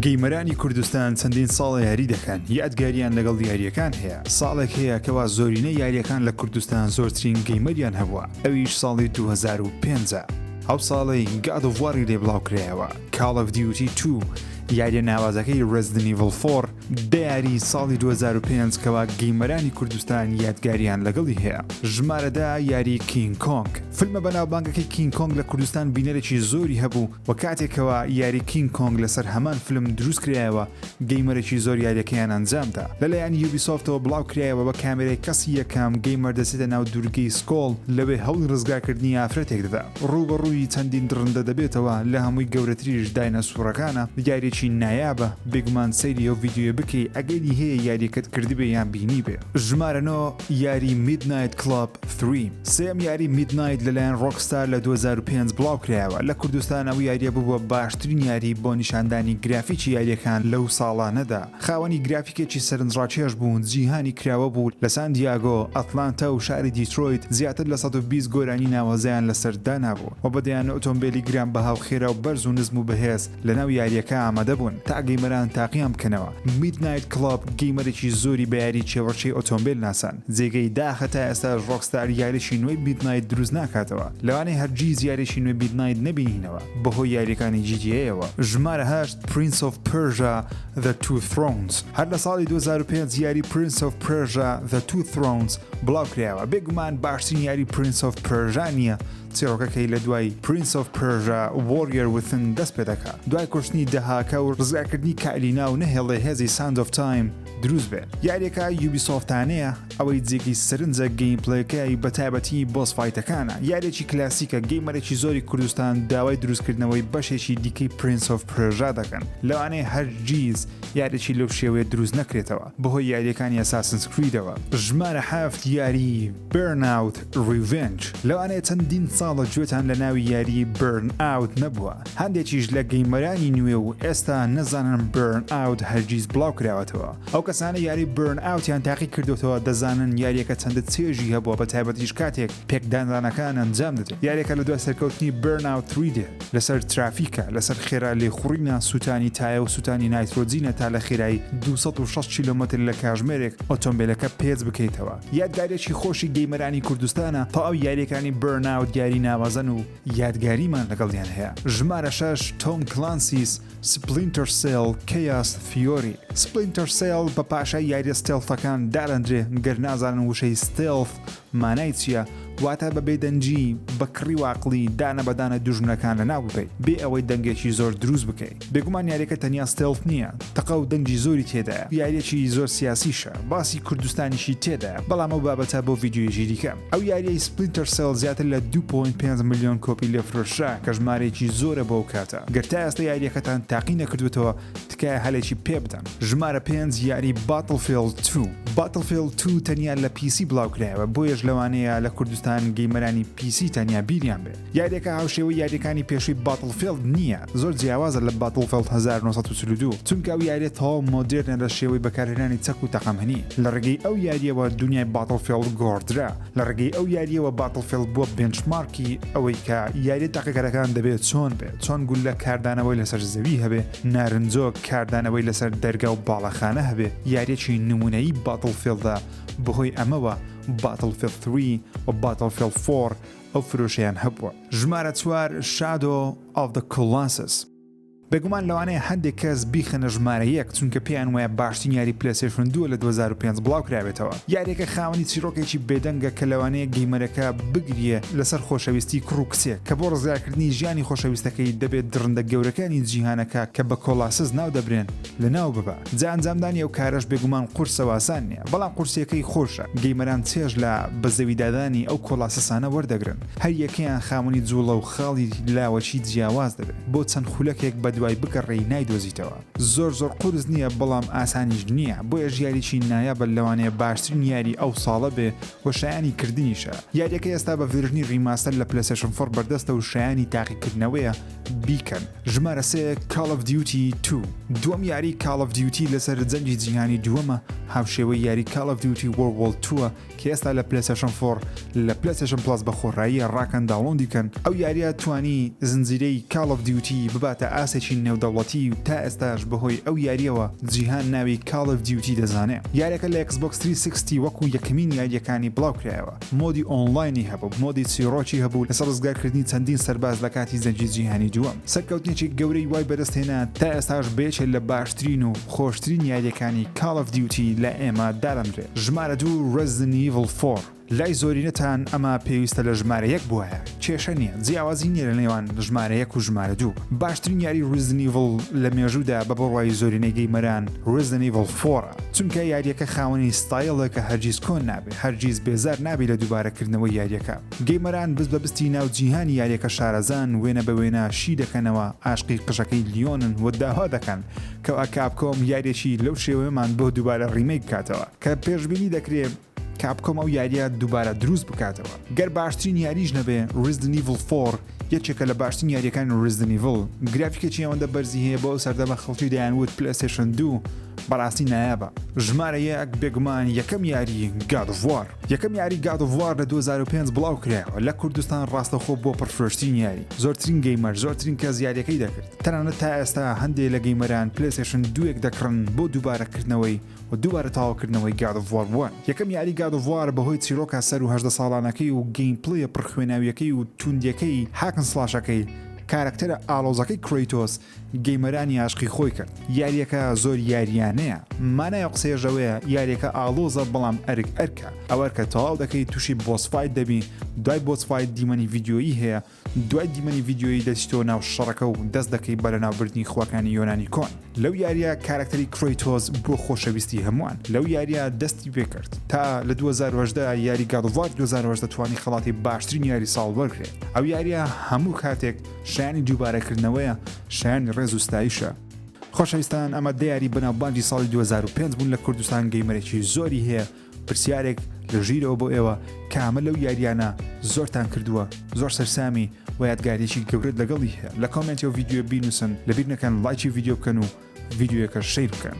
گەیمەرانی کوردستان چەندین ساڵە یاری دەکەن یادگاریان لەگەڵ دیاریەکان هەیە ساڵێک هەیە کەوا زۆرینە یاریەکان لە کوردستان زۆرترین گەیمەریان هەبووە ئەویش ساڵی 2005 ئەو ساڵی God of War لێ بڵاوکرایەوە Call of Duty 2 یاریە ناوازەکەی Resident Evil 4 دیاری ساڵی 2005 کەوا گەیمەرانی کوردستان یادگاریان لەگەڵی هەیە ژمارەدا یاری کینگ کۆنگ فیلمە بەناوبانگەکەی کینگ کۆنگ لە کوردستان بینەرێکی زۆری هەبوو و کاتێکەوە یاری کینگ کۆنگ لەسەر هەمان فیلم دروست کرایەوە گەیمەرێکی زۆر یاریەکەیان ئەنجامدا لەلایەن یوبیسۆفتەوە بڵاو کرایەوە بە کامێرەی کەسی یەکەم گەیمەر دەچێتە ناو دوورگەی سکۆڵ لەوێ هەوڵی ڕزگارکردنی ئافرەتێک دەدا ڕوبەڕووی چەندین درڕندە دەبێتەوە لە هەمووی گەورەتریش داینەسوڕەکانە یاریێکی نایابە بێگومان سەیری ئەو ڤیدیۆ بکەی ئەگەری هەیە یاریەکەت کردبێ یان بینی بێ ژمارەنەوە یاری میدنایت کلاب 3 سێم یاری میدنایت لەلایەن ڕۆکستار لە 2005 بڵاو کرایەوە لە کوردستان ئەو یاریە بووە باشترین یاری بۆ نیشاندانی گرافیکی یاریەکان لەو ساڵانەدا خاوەنی گرافیکێکی سەرنجڕاکێش بوون جیهانی کراوە بوو لە سان دیاگۆ ئەتلانتا و شاری دیترۆیت زیاتر لە 120 گۆرانی ناوازیان لەسەردانا بوو و بەدەیان ئۆتۆمبیلی گران بەهاو خێرا و بەرز و نزم و بەهێز لە ناو یاریەکە ئامادە بوون تا گەیمەران تاقیام بکەنەوە میدنایت کلاب گەیمەرێکی زۆری بە یاری چێوەڕچەی ئۆتۆمبیل ناسان جێگەی داخە تا ئێستا ڕۆکستار یاریشی نوێی میدنایت دروست ناکاتەوە لەوانەیە هەرگیز یاریشی نوێی میدنایت نەبینینەوە بەهۆی یاریەکانی GTA-ەوە ژمارە 8 Prince of Persia The Two Thrones هەر لە ساڵی 2005 یاری Prince of Persia The Two Thrones بڵاو کرایەوە بێگومان باشترین یاری Prince of Persia نیە چێڕۆکەکەی لە دوای Prince of Persia Warrior Within دەست پێ دەکات دوای کوشتنی دەهاکە و ڕزگارکردنی کالینا و نەهێڵێ هێزی Sand of Time دروست بێت یاریەکە یوبیسۆفتانەیە ئەوەی جێگی سەرنجە گەیمپلەکەی بە تایبەتی بۆس فایتەکانە یارێکی کلاسیکە گەیمەرێکی زۆری کوردستان داوای دروستکردنەوەی بەشێکی دیکەی Prince of Persia دەکەن لەوانەیە هەرگیز یارێکی لەو شێوەیە دروست نەکرێتەوە بەهۆی یاریەکانی Assassin's Creed-ەوە ژمارە 7 یاری Burnout Revenge لەوانەیە چەندین ساڵە گوێتان لە ناوی یاری Burnout نەبووە هەندێکیش لە گەیمەرانی نوێ و ئێستا نەزانن Burnout هەرگیز بڵاو کراوەتەوە ئەو کەسانە یاری Burnout-یان تاقی کردوتەوە دەزانن یاریەکە چەندە چێژی هەبووە بە تایبەتیش کاتێک پێکداندانەکان ئەنجام دەدێت یاریەکە لە دوای سەرکەوتنی Burnout 3 دێت لەسەر ترافیکە لەسەر خێرا لێخوڕینە سوتانی تایە و سوتانی نایترۆجینە تا لە خێرایی 206 کیلومتر لە کاژمێرێک ئۆتۆمبیلەکە پێچ بکەیتەوە یادگارێکی خۆشی گەیمەرانی کوردستانە تا ئەو یاریەکانی Burnout یاری ناوازن و یادگاریمان لەگەڵیان هەیە ژمارە 6 Tom Clancy's Splinter Cell Chaos Theory Splinter Cell بە پاشای یاریە ستێڵفەکان دارەندرێ گەر نازانن وشەی ستێڵف مانای چییە واتە بە بێدەنجی بە کڕی واقلی دانە بەدانە دوژمنەکان لە ناو بکەیت بێ ئەوەی دەنگێکی زۆر دروست بکەیت بێگومان یاریەکە تەنیا ستێڵف نییە تەقە و دەنگی زۆری تێدایە یاریەکی زۆر سیاسیشە باسی کوردستانیشی تێدایە بەڵام ئەو بابەتە بۆ ڤیدیۆیەکی دیکە ئەو یاریەی Splinter Cell زیاتر لە 2.5 میلیۆن کۆپی لێفرۆشرا کە ژمارەیەکی زۆرە بۆ کاتە گەر تا ئێستا یاریەکەتان تاقی نەکردوێتەوە تکایە هەلێکی پێ بدەن ژمارە 5 یاری Battlefield 2 Battlefield 2 تەنیا لە PC بڵاوکرایەوە بۆیەش لەوانەیە لە کوردستان گەیمەرانی PC تەنیا بیریان بێ یاریەکە هاوشێوەی یاریەکانی پێشووی Battlefield نییە زۆر جیاوازە لە Battlefield 1942 چونکە ئەو یاریە تەواو مۆدێرنە لە شێوەی بەکارهێنانی چەک و تەقەمهنی لە ڕێگەی ئەو یاریەوە دنیای Battlefield گۆڕدرا لە ڕێگەی ئەو یاریەوە Battlefield بووە بنچمارکی ئەوەی کە یاری تاقیکەرەکان دەبێت چۆن بێت چۆن گول لە کاردانەوەی لەسەر زەوی هەبێ نارنجۆک کاردانەوەی لەسەر دەرگا و باڵەخانە هەبێ یاریەکی نمونەیی Battlefield-دا بەهۆی ئەمەوە Battlefield 3 و Battlefield 4 ئەو فرۆشیان هەبووە ژمارە 4 Shadow of the Colossus بێگومان لەوانەیە هەندێک کەس بیخەنە ژمارە 1 چونکە پێیان وایە باشترین یاری PlayStation 2 لە 2005 بڵاو کرابێتەوە یاریەکە خاوەنی چیرۆکێکی بێدەنگە کە لەوانەیە گەیمەرەکە بگریە لەسەر خۆشەویستی کوڕ و کچێک کە بۆ ڕزگارکردنی ژیانی خۆشەویستەکەی دەبێت درڕندە گەورەکانی جیهانەکە کە بە کۆلاسس ناو دەبرێن لە ناو ببە جانجامدانی ئەو کارەش بێگومان قورسەوە ئاسان نییە بەڵام قورسیەکەی خۆشە گەیمەران چێژ لە بەزەویدادانی ئەو کۆلاسسانە وەردەگرن هەر یەکەیان خاوەنی جوڵە و خاڵی لاوەچی جیاواز دەبێت بۆ چەند خولەکێک بە دوای بکەڕێی نایدۆزیتەوە زۆر قورس نییە بەڵام ئاسانیش نییە بۆیە ژیاریی نایابە لەوانەیە باشترین یاری ئەو ساڵە بێ و شایانی کردنیشە یاریەکە ئێستا بە ڤێرژنی ڕیماستەر لە PlayStation 4 بەردەستە و شایانی تاقیکردنەوەیە بیکەن ژمارە 3 Call of Duty 2 دووەم یاری Call of Duty لەسەر جەنگی جیهانی دووەمە هاوشێوەی یاری Call of Duty World War 2 کە ئێستا لە PlayStation 4 لە PlayStation Plus بە خۆڕایی ڕاکەن داوڵۆندی کەن ئەو یاریە توانی زنجیرەی Call of Duty بباتە ئاسێکی نێودەوڵەتی و تا ئێستاش بەهۆی ئەو یاریەوە جیهان ناوی Call of Duty دەزانێ. یاریەکە لە Xbox 360 وەکو یەکەمین یاریەکانی بڵاوکرایەوە. مۆدی ئۆنلاینی هەبوو، مۆدی چیرۆکی هەبوو لەسەر ڕزگارکردنی چەندین سەرباز لە کاتی زەنجی جیهانی دووەم. سەرکەوتنێکی گەورەی وای بەدەستهێنا تا ئێستاش بێچێت لە باشترین و خۆشترین یاریەکانی Call of Duty لە ئێمە دارەمرێت. ژمارە 2 Resident Evil 4 لای زۆرینەتان ئەمە پێویستە لە ژمارە 1 بووایە، کێشە نییە، جیاوازی نیە لە نێوان ژمارە 1 و ژمارە 2. باشترین یاری Resident Evil لە مێژوودا بە بڕوای زۆرینەی گەیمەران Resident Evil 4 چونکە یاریەکە خاوەنی ستایلە کە هەرگیز کۆن نابێت، هەرگیز بێزار نابێت لە دووبارەکردنەوەی یاریەکە. گەیمەران بست بە بستی ناو جیهانی یاریەکە شارەزان وێنە بە وێنە شی دەکەنەوە، عاشقی قژەکەی لیۆنن و داوا دەکەن کە کاپکۆم یاریێکی لەو شێوەیەمان بۆ دووبارە ڕیمەیک بکاتەوە کە پێشبینی دەکرێت کاپکۆم ئەو یاریە دووبارە دروست بکاتەوە. گەر باشترین یاریش نەبێ Resident Evil 4 یەکێکە لە باشترین یاریەکانی Resident Evil. گرافیکێکی ئەوەندە بەرزی هەیە بۆ سەردەمە خەڵکی دەیانوت PlayStation 2 بەڕاستی نایابە. ژمارە 1 بێگومان یەکەم یاری God of War. یەکەم یاری God of War لە 2005 بڵاو کرایەوە لە کوردستان ڕاستەخۆ بۆ پڕفرۆشترین یاری. زۆرترین گەیمەر زۆرترین کەس یاریەکەی دەکرد. تەنانەت تا ئێستا هەندێک لە گەیمەران PlayStation 2 دەکڕن بۆ دووبارەکردنەوەی و دووبارە تاواکردنەوەی God of War 1. یەکەم یاری God of War بەهۆی چیرۆکە سەر و 18 ساڵانەکەی و گەیمپڵێ پڕخوێناویەکەی و توندیەکەی هاکن سلاشەکەی کارکتەرە ئالۆزەکەی کریتۆس گەیمەرانی عاشقی خۆی کرد. یاریەکە زۆر یاریانەیە، مانای قسێژەوەیە یاریەکە ئالۆزە بەڵام ئەرک ئەرکە ئەوەرکە تەواو دەکەی تووشی بۆسفایت دەبی، دوای بۆسفایت دیمەنی ڤیدیۆیی هەیە، دوای دیمەنی ڤیدیۆیی دەچیتەوە ناو شەڕەکە و دەست دەکەی بەرەناوبردنی خواکانی یۆنانی کۆن. لەو یاریە کارکتەری کریتۆس بۆ خۆشەویستی هەمووان لەو یاریە دەستی پێ کرد تا لە 2018 یاری God of War 2018 توانی خەڵاتی باشترین یاری ساڵ وەرگرێت. ئەو یاریە هەموو کاتێک شایانی دووبارەکردنەوەیە، شایانی ڕێز و ستایشە. خۆشەویستان ئەمە دیاری بەناوبانگی ساڵی 2005 بوون لە کوردستان گەیمەرێکی زۆری هەیە. پرسیارێک لە ژیرەوە بۆ ئێوە کامە لەو یاریانە زۆرتان کردووە، زۆر سەرسامی و یادگاریێکی گەورەت لەگەڵی هەیە. لە کۆمنتی و ڤیدیۆ بینوسن، لەبیر نەکەن لایکی ڤیدیۆ بکەن و ڤیدیۆیەکە شەیر بکەن.